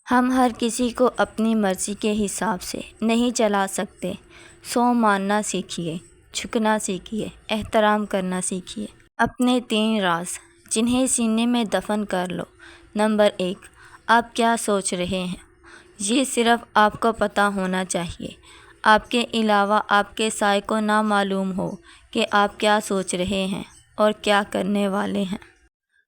ہم ہر کسی کو اپنی مرضی کے حساب سے نہیں چلا سکتے۔ ماننا سیکھیے، جھکنا سیکھیے، احترام کرنا سیکھیے۔ اپنے 3 راز جنہیں سینے میں دفن کر لو۔ نمبر 1، آپ کیا سوچ رہے ہیں؟ یہ صرف آپ کو پتہ ہونا چاہیے۔ آپ کے علاوہ آپ کے سائے کو نہ معلوم ہو کہ آپ کیا سوچ رہے ہیں اور کیا کرنے والے ہیں۔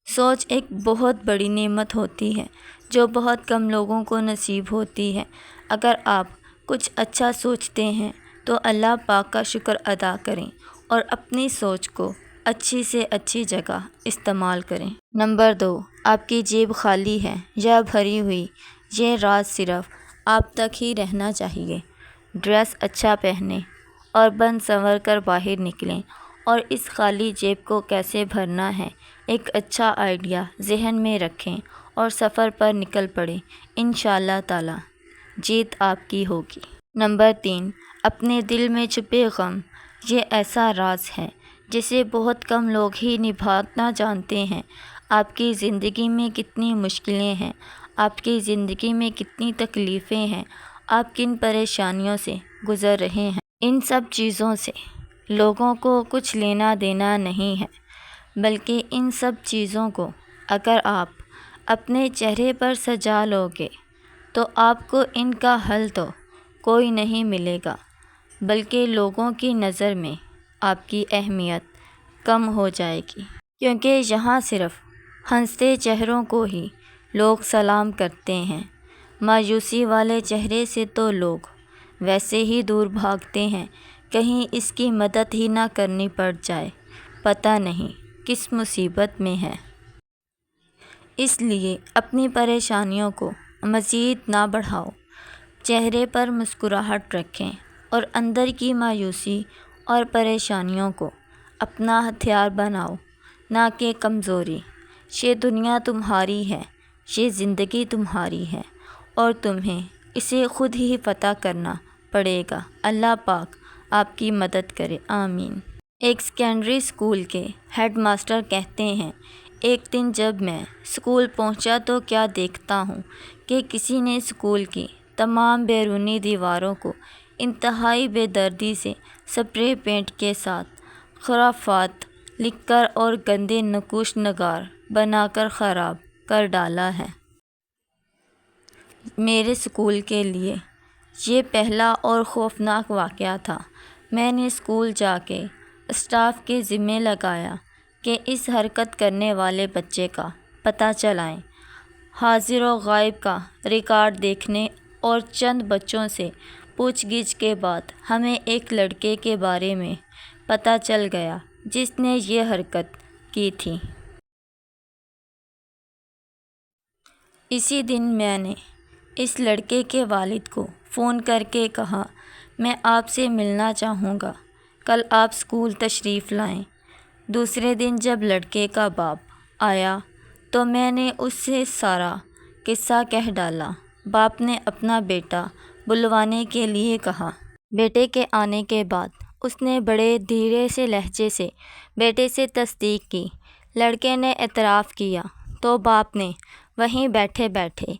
سوچ ایک بہت بڑی نعمت ہوتی ہے جو بہت کم لوگوں کو نصیب ہوتی ہے۔ اگر آپ کچھ اچھا سوچتے ہیں تو اللہ پاک کا شکر ادا کریں اور اپنی سوچ کو اچھی سے اچھی جگہ استعمال کریں۔ نمبر 2، آپ کی جیب خالی ہے یا بھری ہوئی، یہ راز صرف آپ تک ہی رہنا چاہیے۔ ڈریس اچھا پہنیں اور بن سنور کر باہر نکلیں، اور اس خالی جیب کو کیسے بھرنا ہے ایک اچھا آئیڈیا ذہن میں رکھیں اور سفر پر نکل پڑیں۔ انشاءاللہ تعالی جیت آپ کی ہوگی۔ نمبر 3، اپنے دل میں چھپے غم۔ یہ ایسا راز ہے جسے بہت کم لوگ ہی نبھانا جانتے ہیں۔ آپ کی زندگی میں کتنی مشکلیں ہیں، آپ کی زندگی میں کتنی تکلیفیں ہیں، آپ کن پریشانیوں سے گزر رہے ہیں۔ ان سب چیزوں سے لوگوں کو کچھ لینا دینا نہیں ہے، بلکہ ان سب چیزوں کو اگر آپ اپنے چہرے پر سجا لو گے تو آپ کو ان کا حل تو کوئی نہیں ملے گا، بلکہ لوگوں کی نظر میں آپ کی اہمیت کم ہو جائے گی، کیونکہ یہاں صرف ہنستے چہروں کو ہی لوگ سلام کرتے ہیں۔ مایوسی والے چہرے سے تو لوگ ویسے ہی دور بھاگتے ہیں، کہیں اس کی مدد ہی نہ کرنی پڑ جائے، پتہ نہیں کس مصیبت میں ہے۔ اس لیے اپنی پریشانیوں کو مزید نہ بڑھاؤ، چہرے پر مسکراہٹ رکھیں اور اندر کی مایوسی اور پریشانیوں کو اپنا ہتھیار بناؤ، نہ کہ کمزوری۔ یہ دنیا تمہاری ہے، یہ زندگی تمہاری ہے اور تمہیں اسے خود ہی فتح کرنا پڑے گا۔ اللہ پاک آپ کی مدد کرے، آمین۔ ایک سیکنڈری اسکول کے ہیڈ ماسٹر کہتے ہیں، ایک دن جب میں اسکول پہنچا تو کیا دیکھتا ہوں کہ کسی نے اسکول کی تمام بیرونی دیواروں کو انتہائی بے دردی سے اسپرے پینٹ کے ساتھ خرافات لکھ کر اور گندے نقوش نگار بنا کر خراب کر ڈالا ہے۔ میرے اسکول کے لیے یہ پہلا اور خوفناک واقعہ تھا۔ میں نے اسکول جا کے اسٹاف کے ذمہ لگایا کہ اس حرکت کرنے والے بچے کا پتہ چلائیں۔ حاضر و غائب کا ریکارڈ دیکھنے اور چند بچوں سے پوچھ گچھ کے بعد ہمیں ایک لڑکے کے بارے میں پتہ چل گیا جس نے یہ حرکت کی تھی۔ اسی دن میں نے اس لڑکے کے والد کو فون کر کے کہا، میں آپ سے ملنا چاہوں گا، کل آپ اسکول تشریف لائیں۔ دوسرے دن جب لڑکے کا باپ آیا تو میں نے اس سے سارا قصہ کہہ ڈالا۔ باپ نے اپنا بیٹا بلوانے کے لیے کہا۔ بیٹے کے آنے کے بعد اس نے بڑے دھیرے سے لہجے سے بیٹے سے تصدیق کی۔ لڑکے نے اعتراف کیا تو باپ نے وہیں بیٹھے بیٹھے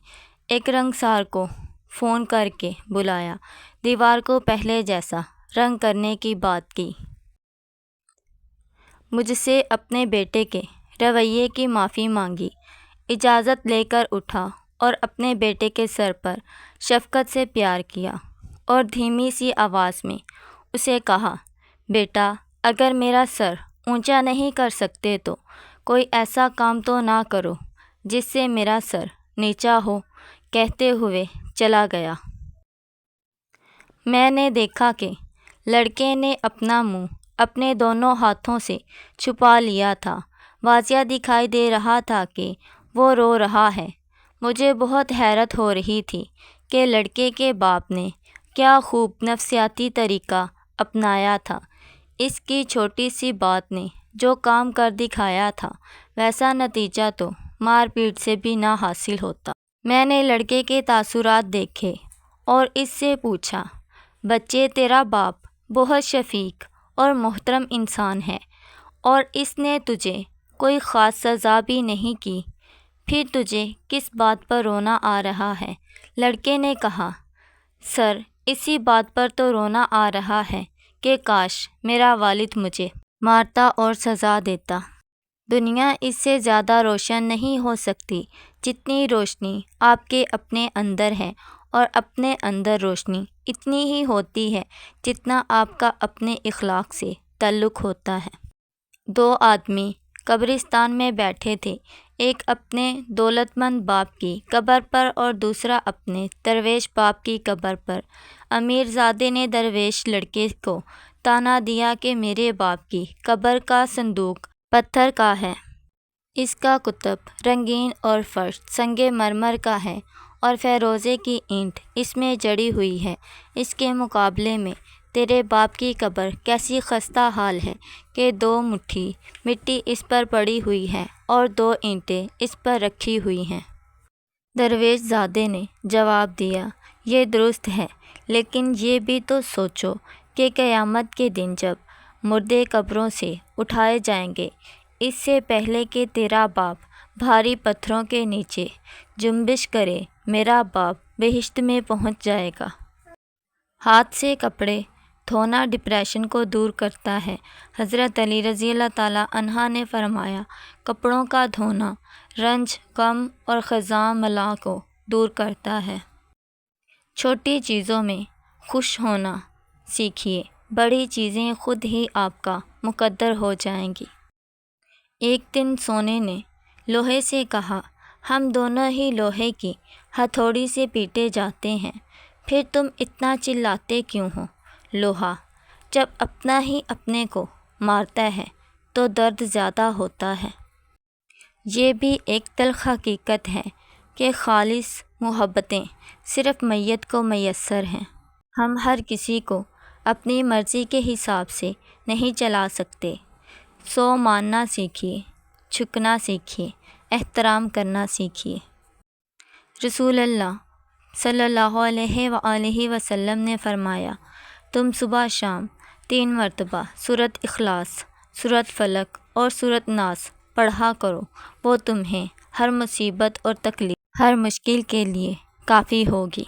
ایک رنگسار کو فون کر کے بلایا، دیوار کو پہلے جیسا رنگ کرنے کی بات کی۔ مجھ سے اپنے بیٹے کے رویے کی معافی مانگی، اجازت لے کر اٹھا اور اپنے بیٹے کے سر پر شفقت سے پیار کیا اور دھیمی سی آواز میں اسے کہا، بیٹا اگر میرا سر اونچا نہیں کر سکتے تو کوئی ایسا کام تو نہ کرو جس سے میرا سر نیچا ہو، کہتے ہوئے چلا گیا۔ میں نے دیکھا کہ لڑکے نے اپنا منہ اپنے دونوں ہاتھوں سے چھپا لیا تھا، واضح دکھائی دے رہا تھا کہ وہ رو رہا ہے۔ مجھے بہت حیرت ہو رہی تھی کہ لڑکے کے باپ نے کیا خوب نفسیاتی طریقہ اپنایا تھا۔ اس کی چھوٹی سی بات نے جو کام کر دکھایا تھا ویسا نتیجہ تو مار پیٹ سے بھی نہ حاصل ہوتا۔ میں نے لڑکے کے تاثرات دیکھے اور اس سے پوچھا، بچے تیرا باپ بہت شفیق اور محترم انسان ہے اور اس نے تجھے کوئی خاص سزا بھی نہیں کی، پھر تجھے کس بات پر رونا آ رہا ہے؟ لڑکے نے کہا، سر اسی بات پر تو رونا آ رہا ہے کہ کاش میرا والد مجھے مارتا اور سزا دیتا۔ دنیا اس سے زیادہ روشن نہیں ہو سکتی جتنی روشنی آپ کے اپنے اندر ہے، اور اپنے اندر روشنی اتنی ہی ہوتی ہے جتنا آپ کا اپنے اخلاق سے تعلق ہوتا ہے۔ دو آدمی قبرستان میں بیٹھے تھے، ایک اپنے دولت مند باپ کی قبر پر اور دوسرا اپنے درویش باپ کی قبر پر۔ امیر زادے نے درویش لڑکے کو طعنہ دیا کہ میرے باپ کی قبر کا صندوق پتھر کا ہے، اس کا قطب رنگین اور فرش سنگ مرمر کا ہے اور فیروزے کی اینٹ اس میں جڑی ہوئی ہے، اس کے مقابلے میں تیرے باپ کی قبر کیسی خستہ حال ہے کہ 2 مٹھی مٹی اس پر پڑی ہوئی ہے اور 2 اینٹیں اس پر رکھی ہوئی ہیں۔ درویش زادے نے جواب دیا، یہ درست ہے، لیکن یہ بھی تو سوچو کہ قیامت کے دن جب مردے قبروں سے اٹھائے جائیں گے، اس سے پہلے کہ تیرا باپ بھاری پتھروں کے نیچے جنبش کرے، میرا باپ بہشت میں پہنچ جائے گا۔ ہاتھ سے کپڑے دھونا ڈپریشن کو دور کرتا ہے۔ حضرت علی رضی اللہ تعالیٰ عنہ نے فرمایا، کپڑوں کا دھونا رنج، غم اور خزاں ملال کو دور کرتا ہے۔ چھوٹی چیزوں میں خوش ہونا سیکھیے، بڑی چیزیں خود ہی آپ کا مقدر ہو جائیں گی۔ ایک دن سونے نے لوہے سے کہا، ہم دونوں ہی لوہے کی ہتھوڑی سے پیٹے جاتے ہیں، پھر تم اتنا چلاتے کیوں ہو؟ لوہا، جب اپنا ہی اپنے کو مارتا ہے تو درد زیادہ ہوتا ہے۔ یہ بھی ایک تلخ حقیقت ہے کہ خالص محبتیں صرف میت کو میسر ہیں۔ ہم ہر کسی کو اپنی مرضی کے حساب سے نہیں چلا سکتے، سو ماننا سیکھیے، جھکنا سیکھیے، احترام کرنا سیکھیے۔ رسول اللہ صلی اللہ علیہ وآلہ وسلم نے فرمایا، تم صبح شام 3 مرتبہ سورۃ اخلاص، سورۃ فلق اور سورۃ ناس پڑھا کرو، وہ تمہیں ہر مصیبت اور تکلیف، ہر مشکل کے لیے کافی ہوگی۔